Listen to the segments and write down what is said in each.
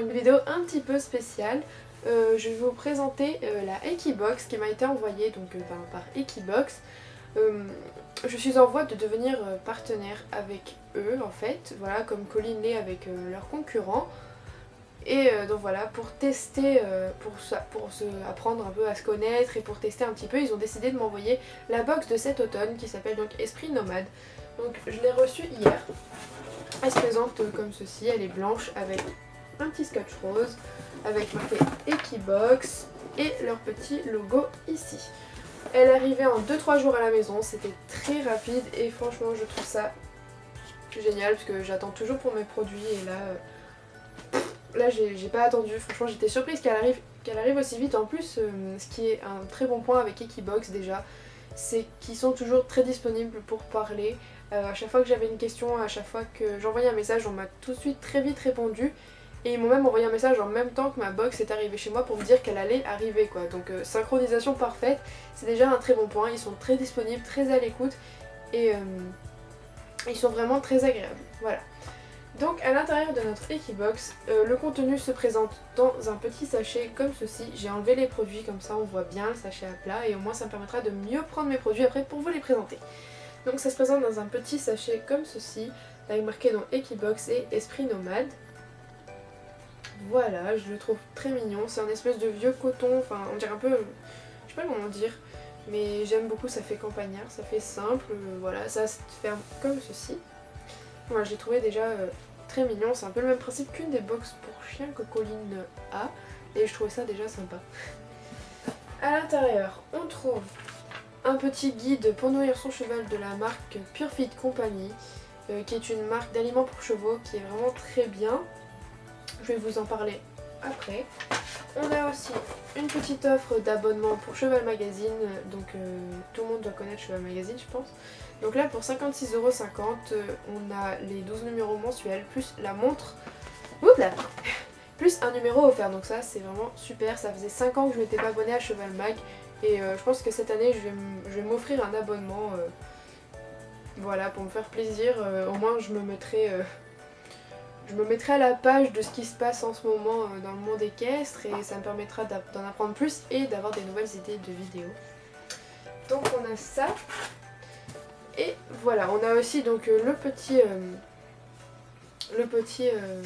une vidéo un petit peu spéciale. Je vais vous présenter la Ekibox qui m'a été envoyée donc, par Ekibox. Je suis en voie de devenir partenaire avec eux en fait, voilà, comme Colline l'est avec leurs concurrents. Et donc voilà, pour tester, pour apprendre un peu à se connaître et pour tester un petit peu, ils ont décidé de m'envoyer la box de cet automne qui s'appelle donc Esprit Nomade. Donc je l'ai reçue hier. Elle se présente comme ceci, elle est blanche avec un petit scotch rose, avec marqué Ekibox et leur petit logo ici. Elle est arrivée en 2-3 jours à la maison, c'était très rapide et franchement je trouve ça génial parce que j'attends toujours pour mes produits et là j'ai pas attendu, franchement j'étais surprise qu'elle arrive aussi vite. En plus, ce qui est un très bon point avec Ekibox déjà, c'est qu'ils sont toujours très disponibles pour parler. À chaque fois que j'avais une question, à chaque fois que j'envoyais un message, on m'a tout de suite très vite répondu. Et ils m'ont même envoyé un message en même temps que ma box est arrivée chez moi pour me dire qu'elle allait arriver quoi. Donc synchronisation parfaite, c'est déjà un très bon point. Ils sont très disponibles, très à l'écoute et ils sont vraiment très agréables. Voilà. Donc à l'intérieur de notre Ekibox, le contenu se présente dans un petit sachet comme ceci. J'ai enlevé les produits comme ça on voit bien le sachet à plat et au moins ça me permettra de mieux prendre mes produits après pour vous les présenter. Donc ça se présente dans un petit sachet comme ceci, avec marqué dans Ekibox et Esprit Nomade. Voilà, je le trouve très mignon, c'est un espèce de vieux coton, enfin on dirait un peu, je sais pas comment dire, mais j'aime beaucoup, ça fait campagnard, ça fait simple, voilà, ça se ferme comme ceci. Voilà, j'ai trouvé déjà très mignon, c'est un peu le même principe qu'une des box pour chiens que Colline a, et je trouvais ça déjà sympa. À l'intérieur, on trouve un petit guide pour nourrir son cheval de la marque Pure Feed Company, qui est une marque d'aliments pour chevaux qui est vraiment très bien. Je vais vous en parler après. On a aussi une petite offre d'abonnement pour Cheval Magazine, donc tout le monde doit connaître Cheval Magazine je pense. Donc là pour 56,50€, on a les 12 numéros mensuels plus la montre, oula, plus un numéro offert, donc ça c'est vraiment super. Ça faisait 5 ans que je m'étais pas abonnée à Cheval Mag et je pense que cette année je vais m'offrir un abonnement, voilà, pour me faire plaisir. Au moins je me mettrai à la page de ce qui se passe en ce moment dans le monde équestre et ça me permettra d'en apprendre plus et d'avoir des nouvelles idées de vidéos. Donc on a ça. Et voilà, on a aussi donc le petit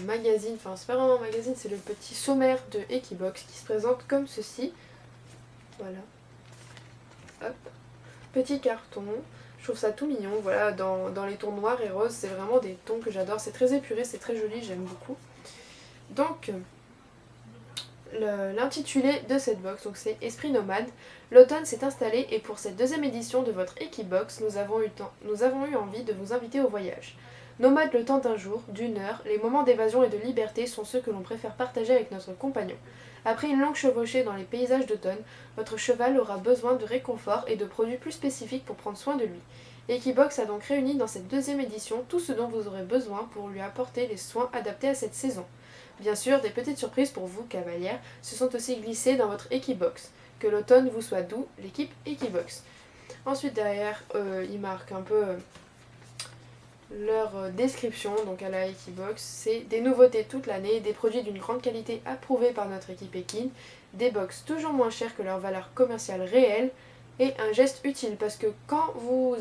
magazine, enfin c'est pas vraiment un magazine, c'est le petit sommaire de Ekibox qui se présente comme ceci. Voilà. Hop. Petit carton. Je trouve ça tout mignon, voilà, dans les tons noirs et roses, c'est vraiment des tons que j'adore, c'est très épuré, c'est très joli, j'aime beaucoup. Donc, l'intitulé de cette box, donc c'est Esprit Nomade. L'automne s'est installé et pour cette deuxième édition de votre Ekibox, nous avons eu envie de vous inviter au voyage. Nomade le temps d'un jour, d'une heure, les moments d'évasion et de liberté sont ceux que l'on préfère partager avec notre compagnon. Après une longue chevauchée dans les paysages d'automne, votre cheval aura besoin de réconfort et de produits plus spécifiques pour prendre soin de lui. Ekibox a donc réuni dans cette deuxième édition tout ce dont vous aurez besoin pour lui apporter les soins adaptés à cette saison. Bien sûr, des petites surprises pour vous, cavalières, se sont aussi glissées dans votre Ekibox. Que l'automne vous soit doux, l'équipe Ekibox. Ensuite derrière, ils marquent un peu leur description, donc à la Ekibox, c'est des nouveautés toute l'année, des produits d'une grande qualité approuvés par notre équipe Ekin, des box toujours moins chères que leur valeur commerciale réelle, et un geste utile parce que quand vous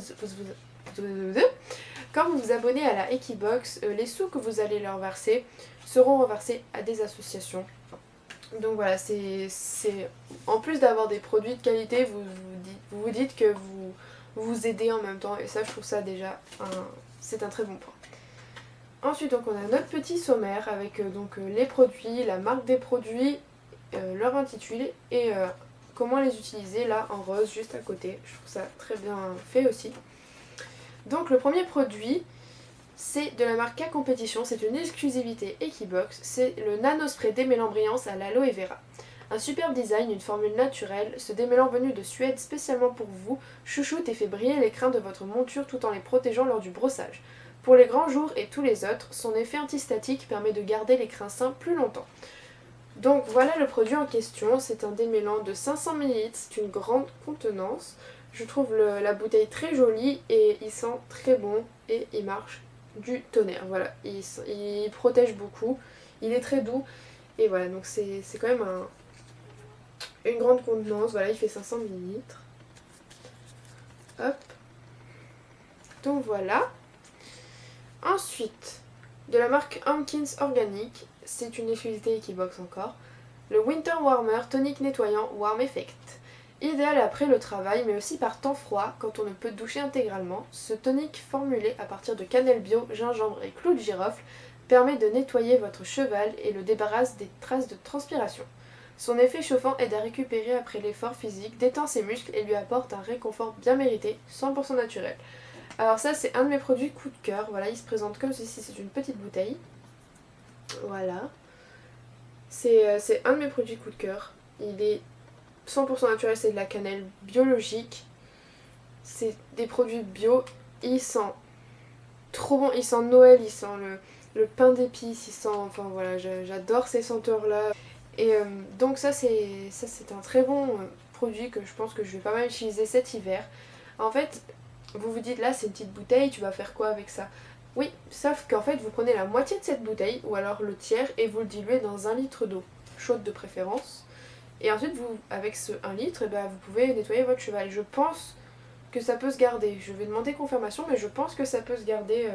vous abonnez à la Ekibox, les sous que vous allez leur verser seront reversés à des associations. Donc voilà, c'est en plus d'avoir des produits de qualité, vous vous dites que vous vous aidez en même temps, et ça je trouve ça déjà c'est un très bon point. Ensuite donc on a notre petit sommaire avec les produits, la marque des produits, leur intitulé et comment les utiliser là en rose juste à côté. Je trouve ça très bien fait aussi. Donc le premier produit, c'est de la marque K Compétition, c'est une exclusivité Ekibox, c'est le Nano Spray démêlant Brillance à l'aloe vera. Un superbe design, une formule naturelle, ce démêlant venu de Suède spécialement pour vous, chouchoute et fait briller les crins de votre monture tout en les protégeant lors du brossage. Pour les grands jours et tous les autres, son effet antistatique permet de garder les crins sains plus longtemps. Donc voilà le produit en question, c'est un démêlant de 500 ml, c'est une grande contenance. Je trouve la bouteille très jolie et il sent très bon et il marche du tonnerre. Voilà, il protège beaucoup, il est très doux Et voilà, donc c'est quand même une grande contenance. Voilà, il fait 500 ml. Hop. Donc voilà. Ensuite, de la marque Hankins Organic, c'est une exclusivité Equibox encore. Le Winter Warmer Tonic Nettoyant Warm Effect. Idéal après le travail, mais aussi par temps froid, quand on ne peut doucher intégralement, ce tonic formulé à partir de cannelle bio, gingembre et clous de girofle permet de nettoyer votre cheval et le débarrasse des traces de transpiration. Son effet chauffant aide à récupérer après l'effort physique, détend ses muscles et lui apporte un réconfort bien mérité, 100% naturel. Alors ça c'est un de mes produits coup de cœur, voilà, il se présente comme ceci, c'est une petite bouteille. Voilà. C'est un de mes produits coup de cœur. Il est 100% naturel, c'est de la cannelle biologique. C'est des produits bio. Il sent trop bon, il sent Noël, il sent le pain d'épices, il sent... Enfin voilà, j'adore ces senteurs-là. Et donc ça c'est un très bon produit que je pense que je vais pas mal utiliser cet hiver. En fait, vous vous dites là c'est une petite bouteille, tu vas faire quoi avec ça? Oui, sauf qu'en fait vous prenez la moitié de cette bouteille, ou alors le tiers, et vous le diluez dans 1 litre d'eau, chaude de préférence. Et ensuite, avec ce 1 litre, vous pouvez nettoyer votre cheval. Je pense que ça peut se garder. Je vais demander confirmation, mais je pense que ça peut se garder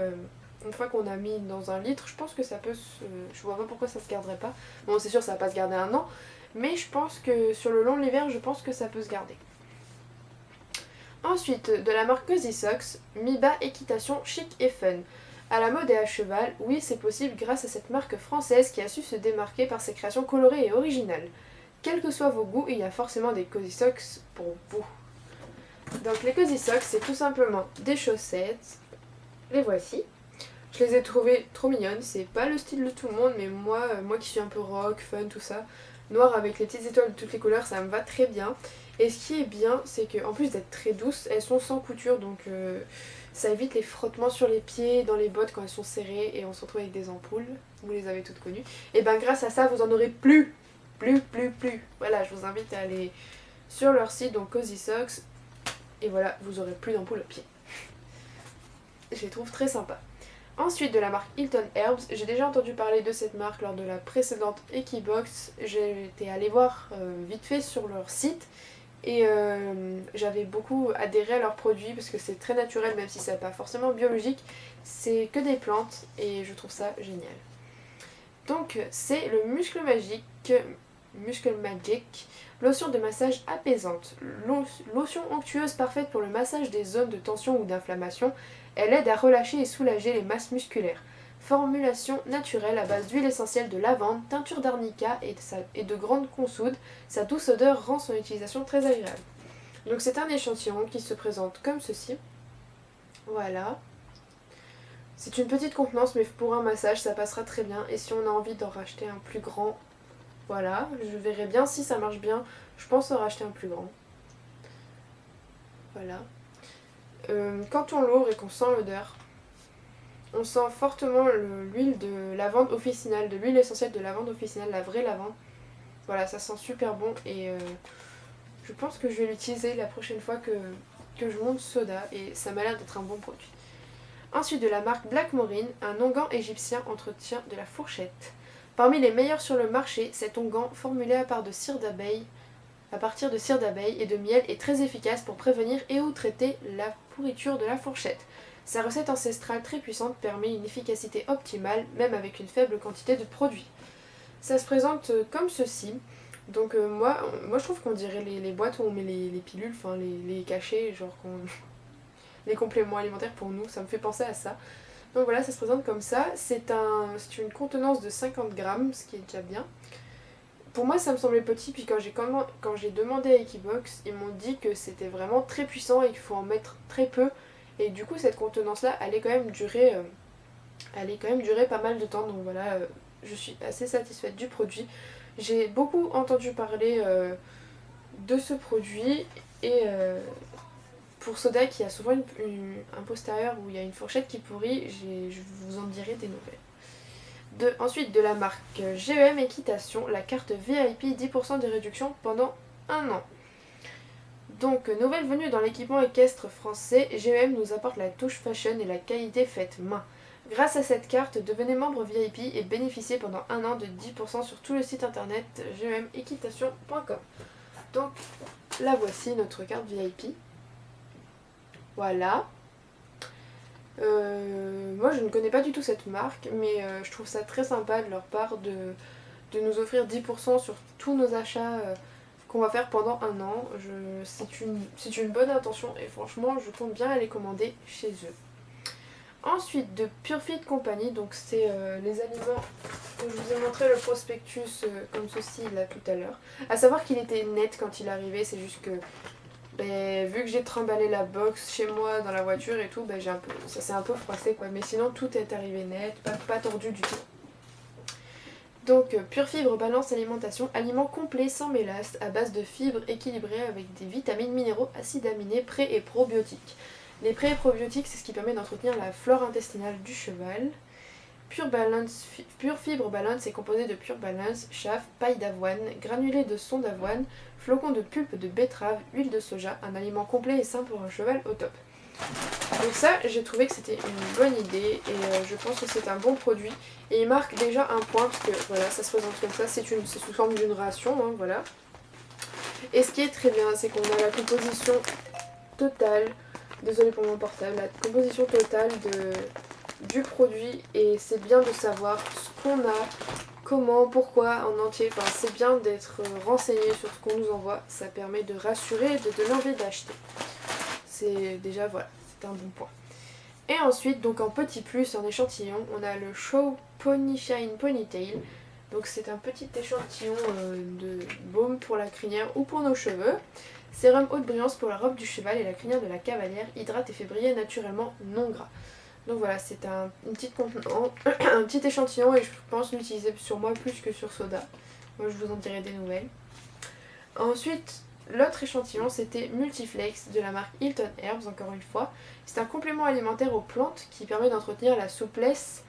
une fois qu'on a mis dans 1 litre. Je pense que ça peut se... Je vois pas pourquoi ça se garderait pas. Bon, c'est sûr, ça va pas se garder 1 an, mais je pense que sur le long de l'hiver, je pense que ça peut se garder. Ensuite, de la marque Cozy Socks, Miba Équitation Chic et Fun. À la mode et à cheval, oui, c'est possible grâce à cette marque française qui a su se démarquer par ses créations colorées et originales. Quels que soient vos goûts, il y a forcément des Cozy Socks pour vous. Donc les Cozy Socks, c'est tout simplement des chaussettes. Les voici. Je les ai trouvées trop mignonnes. C'est pas le style de tout le monde, mais moi qui suis un peu rock, fun, tout ça, noir avec les petites étoiles de toutes les couleurs, ça me va très bien. Et ce qui est bien, c'est qu'en plus d'être très douces, elles sont sans couture, donc ça évite les frottements sur les pieds, dans les bottes quand elles sont serrées et on se retrouve avec des ampoules. Vous les avez toutes connues. Et ben grâce à ça, vous en aurez plus. Voilà, je vous invite à aller sur leur site, donc Cozy Socks, et voilà, vous aurez plus d'ampoules aux pieds. Je les trouve très sympas. Ensuite, de la marque Hilton Herbs, j'ai déjà entendu parler de cette marque lors de la précédente Equibox. J'ai été allée voir vite fait sur leur site et j'avais beaucoup adhéré à leurs produits parce que c'est très naturel, même si c'est pas forcément biologique. C'est que des plantes et je trouve ça génial. Donc c'est le Muscle Magic, lotion de massage apaisante. Lotion onctueuse parfaite pour le massage des zones de tension ou d'inflammation. Elle aide à relâcher et soulager les masses musculaires. Formulation naturelle à base d'huile essentielle de lavande, teinture d'arnica et de grande consoude. Sa douce odeur rend son utilisation très agréable. Donc c'est un échantillon qui se présente comme ceci. Voilà. C'est une petite contenance, mais pour un massage ça passera très bien. Et si on a envie d'en racheter un plus grand, voilà, je verrai bien si ça marche bien. Je pense en racheter un plus grand. Voilà. Quand on l'ouvre et qu'on sent l'odeur, on sent fortement l'huile de lavande officinale, de l'huile essentielle de lavande officinale, la vraie lavande. Voilà, ça sent super bon et je pense que je vais l'utiliser la prochaine fois que je monte Soda et ça m'a l'air d'être un bon produit. Ensuite, de la marque Black Morine, un onguent égyptien entretient de la fourchette. Parmi les meilleurs sur le marché, cet onguent formulé à partir de cire d'abeille et de miel est très efficace pour prévenir et ou traiter la pourriture de la fourchette. Sa recette ancestrale très puissante permet une efficacité optimale, même avec une faible quantité de produit. Ça se présente comme ceci. Donc moi je trouve qu'on dirait les boîtes où on met les pilules, enfin les cachets, genre les compléments alimentaires pour nous, ça me fait penser à ça. Donc voilà, ça se présente comme ça. C'est une contenance de 50 grammes, ce qui est déjà bien. Pour moi ça me semblait petit, puis quand j'ai demandé à Equibox, ils m'ont dit que c'était vraiment très puissant et qu'il faut en mettre très peu. Et du coup cette contenance là allait quand même durer pas mal de temps, donc voilà, je suis assez satisfaite du produit. J'ai beaucoup entendu parler de ce produit et pour Soda qui a souvent un postérieur où il y a une fourchette qui pourrit, je vous en dirai des nouvelles. Ensuite de la marque GEM Équitation, la carte VIP 10% de réduction pendant 1 an. Donc, nouvelle venue dans l'équipement équestre français, GEM nous apporte la touche fashion et la qualité faite main. Grâce à cette carte, devenez membre VIP et bénéficiez pendant un an de 10% sur tout le site internet gemequitation.com. Donc la voici, notre carte VIP. Voilà. Moi je ne connais pas du tout cette marque, mais je trouve ça très sympa de leur part de nous offrir 10% sur tous nos achats qu'on va faire pendant un an. C'est une bonne intention et franchement je compte bien aller commander chez eux. Ensuite de Pure Fit Company, donc c'est les aliments que je vous ai montré le prospectus comme ceci là tout à l'heure. À savoir qu'il était net quand il arrivait, c'est juste que vu que j'ai trimballé la box chez moi dans la voiture et tout, ça s'est un peu froissé quoi. Mais sinon tout est arrivé net, pas tordu du tout. Donc Pure Fibre Balance Alimentation, aliment complet sans mélasse à base de fibres équilibrées avec des vitamines, minéraux, acides aminés, pré- et probiotiques. Les pré- et probiotiques, c'est ce qui permet d'entretenir la flore intestinale du cheval. Pure Fibre Balance est composé de Pure Balance, chaff, paille d'avoine, granulés de son d'avoine, flocons de pulpe de betterave, huile de soja, un aliment complet et sain pour un cheval au top. Donc ça, j'ai trouvé que c'était une bonne idée et je pense que c'est un bon produit. Et il marque déjà un point parce que voilà, ça se présente comme ça, c'est sous forme d'une ration, hein, voilà. Et ce qui est très bien, c'est qu'on a la composition totale, désolée pour mon portable, la composition totale du produit et c'est bien de savoir ce qu'on a, comment, pourquoi en entier. Enfin, c'est bien d'être renseigné sur ce qu'on nous envoie, ça permet de rassurer et de donner envie d'acheter. C'est déjà, voilà, c'est un bon point. Et ensuite, donc en petit plus, en échantillon, on a le Show Pony Shine Ponytail. Donc c'est un petit échantillon de baume pour la crinière ou pour nos cheveux. Sérum haute brillance pour la robe du cheval et la crinière de la cavalière, hydrate et fait briller naturellement, non gras. Donc voilà, c'est un petit échantillon et je pense l'utiliser sur moi plus que sur Soda. Moi je vous en dirai des nouvelles. Ensuite, l'autre échantillon c'était Multiflex de la marque Hilton Herbs, encore une fois. C'est un complément alimentaire aux plantes qui permet d'entretenir la souplesse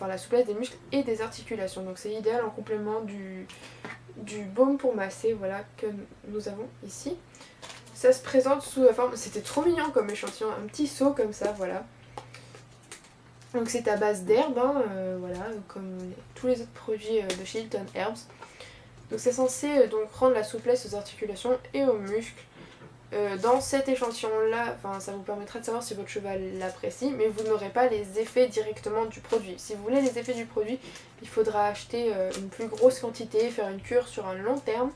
la souplesse des muscles et des articulations. Donc c'est idéal en complément du baume pour masser, voilà, que nous avons ici. Ça se présente sous la forme, c'était trop mignon comme échantillon, un petit seau comme ça, voilà. Donc c'est à base d'herbes, hein, voilà, comme tous les autres produits de chez Hilton Herbs. Donc c'est censé donc rendre la souplesse aux articulations et aux muscles. Dans cet échantillon-là, ça vous permettra de savoir si votre cheval l'apprécie, mais vous n'aurez pas les effets directement du produit. Si vous voulez les effets du produit, il faudra acheter une plus grosse quantité, faire une cure sur un long terme.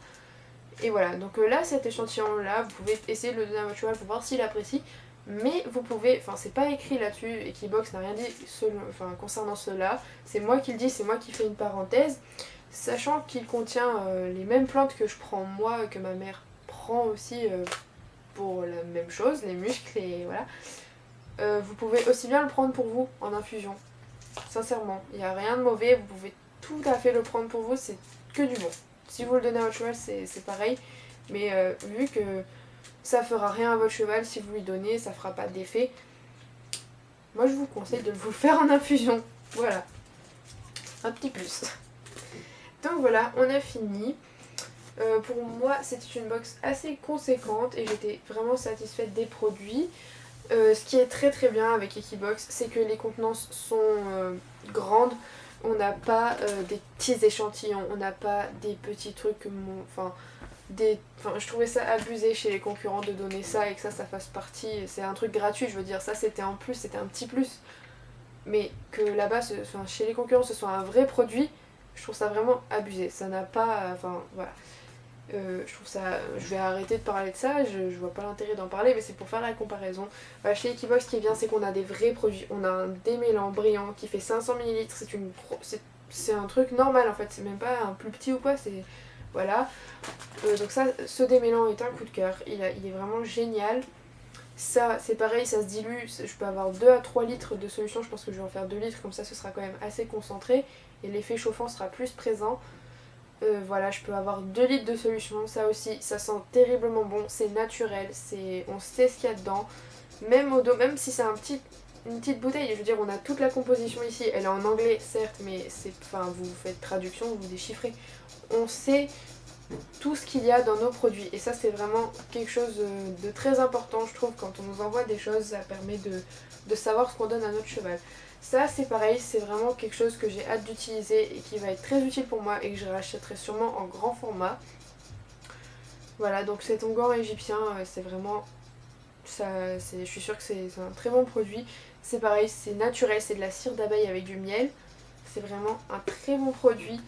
Et voilà, donc là, cet échantillon-là, vous pouvez essayer de le donner à votre cheval pour voir s'il apprécie. Mais vous pouvez, c'est pas écrit là-dessus, Equibox n'a rien dit concernant cela. C'est moi qui le dis, c'est moi qui fais une parenthèse. Sachant qu'il contient les mêmes plantes que je prends moi, que ma mère prend aussi pour la même chose, les muscles et voilà. Vous pouvez aussi bien le prendre pour vous en infusion. Sincèrement, il n'y a rien de mauvais, vous pouvez tout à fait le prendre pour vous, c'est que du bon. Si vous le donnez à votre cheval, c'est pareil. Mais vu que ça fera rien à votre cheval, si vous lui donnez, ça fera pas d'effet. Moi je vous conseille de vous le faire en infusion. Voilà. Un petit plus. Donc voilà, on a fini. Pour moi, c'était une box assez conséquente et j'étais vraiment satisfaite des produits. Ce qui est très très bien avec Equibox, c'est que les contenances sont grandes. On n'a pas des petits échantillons, on n'a pas des petits trucs je trouvais ça abusé chez les concurrents de donner ça et que ça fasse partie. C'est un truc gratuit, je veux dire, ça c'était en plus, c'était un petit plus. Mais que là-bas, chez les concurrents, ce soit un vrai produit, je trouve ça vraiment abusé. Ça n'a pas. Voilà. Je trouve ça. Je vais arrêter de parler de ça, je vois pas l'intérêt d'en parler, mais c'est pour faire la comparaison. Chez Equibox, ce qui est bien, c'est qu'on a des vrais produits. On a un démêlant brillant qui fait 500 ml, c'est un truc normal en fait, c'est même pas un plus petit ou quoi, c'est. Voilà. Donc ça, ce démêlant est un coup de cœur, il est vraiment génial. Ça, c'est pareil, ça se dilue, je peux avoir 2 à 3 litres de solution, je pense que je vais en faire 2 litres, comme ça ce sera quand même assez concentré et l'effet chauffant sera plus présent. Voilà, je peux avoir 2 litres de solution, ça aussi, ça sent terriblement bon, c'est naturel, on sait ce qu'il y a dedans. Même si c'est une petite bouteille, je veux dire, on a toute la composition ici, elle est en anglais certes, mais vous faites traduction, vous déchiffrez. On sait tout ce qu'il y a dans nos produits et ça c'est vraiment quelque chose de très important, je trouve. Quand on nous envoie des choses, ça permet de savoir ce qu'on donne à notre cheval. Ça c'est pareil, c'est vraiment quelque chose que j'ai hâte d'utiliser et qui va être très utile pour moi et que je rachèterai sûrement en grand format. Voilà, donc cet onguent égyptien, c'est vraiment... je suis sûre que c'est un très bon produit. C'est pareil, c'est naturel, c'est de la cire d'abeille avec du miel. C'est vraiment un très bon produit.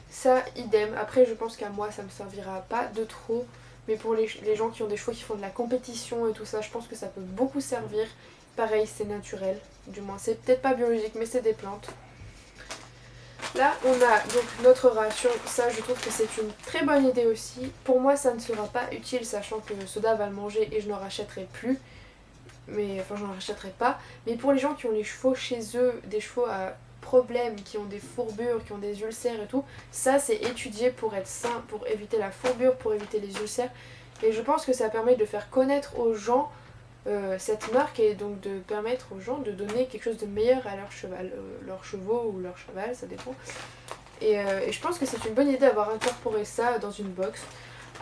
Ça, idem. Après, je pense qu'à moi, ça me servira pas de trop. Mais pour les gens qui ont des chevaux qui font de la compétition et tout ça, je pense que ça peut beaucoup servir. Pareil, c'est naturel. Du moins, c'est peut-être pas biologique, mais c'est des plantes. Là, on a donc notre ration. Ça, je trouve que c'est une très bonne idée aussi. Pour moi, ça ne sera pas utile, sachant que Soda va le manger et je n'en rachèterai plus. Enfin, je n'en rachèterai pas. Mais pour les gens qui ont les chevaux chez eux, des chevaux à problèmes, qui ont des fourbures, qui ont des ulcères et tout, ça, c'est étudié pour être sain, pour éviter la fourbure, pour éviter les ulcères. Et je pense que ça permet de faire connaître aux gens cette marque et donc de permettre aux gens de donner quelque chose de meilleur à leur cheval, leurs chevaux ou leur cheval, ça dépend. Et je pense que c'est une bonne idée d'avoir incorporé ça dans une box.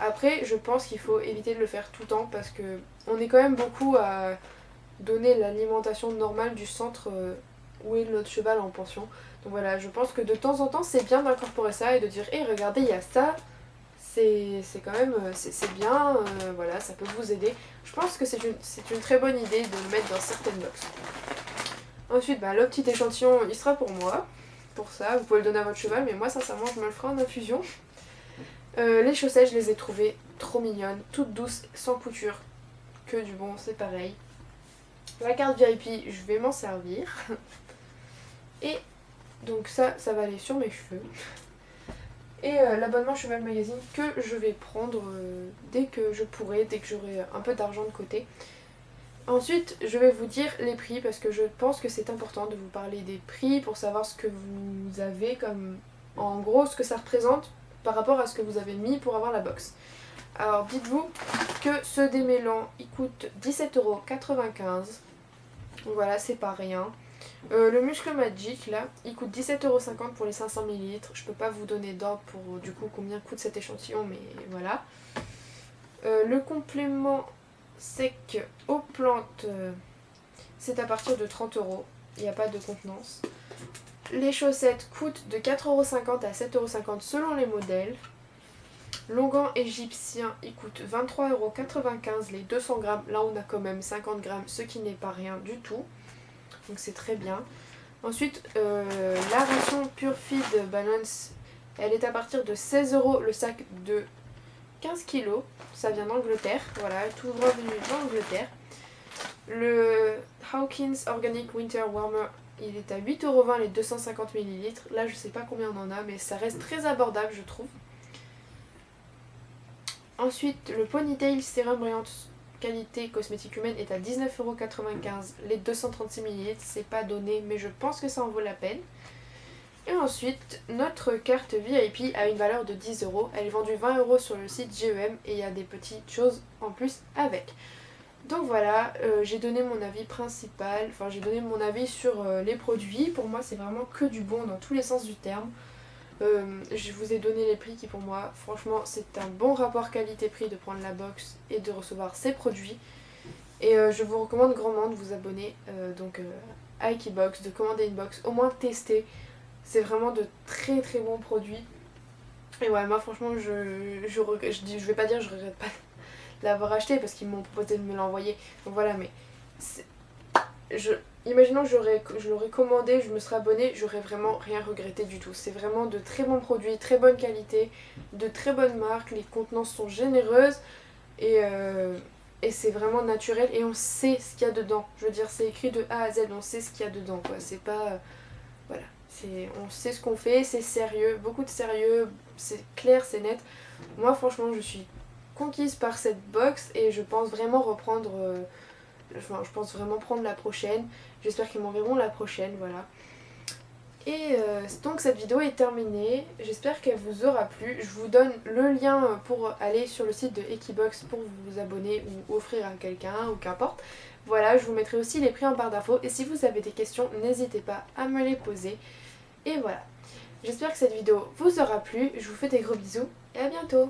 Après, je pense qu'il faut éviter de le faire tout le temps parce que on est quand même beaucoup à donner l'alimentation normale du centre où est notre cheval en pension. Donc voilà, je pense que de temps en temps, c'est bien d'incorporer ça et de dire hé, regardez, il y a ça. C'est quand même c'est bien, voilà, ça peut vous aider. Je pense que c'est une très bonne idée de le mettre dans certaines boxes. Ensuite, le petit échantillon, il sera pour moi. Pour ça, vous pouvez le donner à votre cheval, mais moi, sincèrement, je me le ferai en infusion. Les chaussettes, je les ai trouvées trop mignonnes, toutes douces, sans couture. Que du bon, c'est pareil. La carte VIP, je vais m'en servir. Et donc ça va aller sur mes cheveux. Et l'abonnement Cheval Magazine que je vais prendre dès que je pourrai, dès que j'aurai un peu d'argent de côté. Ensuite, je vais vous dire les prix parce que je pense que c'est important de vous parler des prix pour savoir ce que vous avez comme... En gros, ce que ça représente par rapport à ce que vous avez mis pour avoir la box. Alors, dites-vous que ce démêlant, il coûte 17,95 €. Voilà, c'est pas rien. Le muscle Magic là, il coûte 17,50 € pour les 500 ml. Je peux pas vous donner d'ordre pour du coup combien coûte cet échantillon, mais voilà. Le complément sec aux plantes, c'est à partir de 30 €. Il n'y a pas de contenance. Les chaussettes coûtent de 4,50 € à 7,50 € selon les modèles. L'onguent égyptien, il coûte 23,95 € les 200 grammes. Là, on a quand même 50 grammes, ce qui n'est pas rien du tout. Donc c'est très bien. Ensuite, la ration Pure Feed Balance, elle est à partir de 16 € le sac de 15 kg. Ça vient d'Angleterre, voilà, tout droit venu d'Angleterre. Le Hawkins Organic Winter Warmer, il est à 8,20 € les 250 ml. Là, je sais pas combien on en a, mais ça reste très abordable, je trouve. Ensuite, le Ponytail Sérum Brillant qualité cosmétique humaine est à 19,95 € les 236 ml. C'est pas donné, mais je pense que ça en vaut la peine. Et ensuite, notre carte VIP a une valeur de 10 €. Elle est vendue 20 € sur le site GEM et il y a des petites choses en plus avec. Donc voilà, j'ai donné mon avis principal, enfin j'ai donné mon avis sur les produits. Pour moi, c'est vraiment que du bon dans tous les sens du terme. Je vous ai donné les prix qui pour moi, franchement, c'est un bon rapport qualité-prix de prendre la box et de recevoir ces produits. Et je vous recommande grandement de vous abonner à Equibox, de commander une box, au moins tester. C'est vraiment de très très bons produits. Et ouais, moi franchement, je vais pas dire je regrette pas de l'avoir acheté parce qu'ils m'ont proposé de me l'envoyer. Donc voilà, mais imaginons que je l'aurais commandé, je me serais abonnée, j'aurais vraiment rien regretté du tout. C'est vraiment de très bons produits, très bonne qualité, de très bonnes marques, les contenances sont généreuses et c'est vraiment naturel et on sait ce qu'il y a dedans. Je veux dire, c'est écrit de A à Z, on sait ce qu'il y a dedans, quoi. C'est pas... voilà. On sait ce qu'on fait, c'est sérieux, beaucoup de sérieux, c'est clair, c'est net. Moi franchement je suis conquise par cette box et je pense vraiment reprendre, je pense vraiment prendre la prochaine. J'espère qu'ils m'enverront la prochaine, voilà. Et donc cette vidéo est terminée, j'espère qu'elle vous aura plu. Je vous donne le lien pour aller sur le site de Equibox pour vous abonner ou offrir à quelqu'un ou qu'importe. Voilà, je vous mettrai aussi les prix en barre d'infos et si vous avez des questions, n'hésitez pas à me les poser. Et voilà, j'espère que cette vidéo vous aura plu, je vous fais des gros bisous et à bientôt.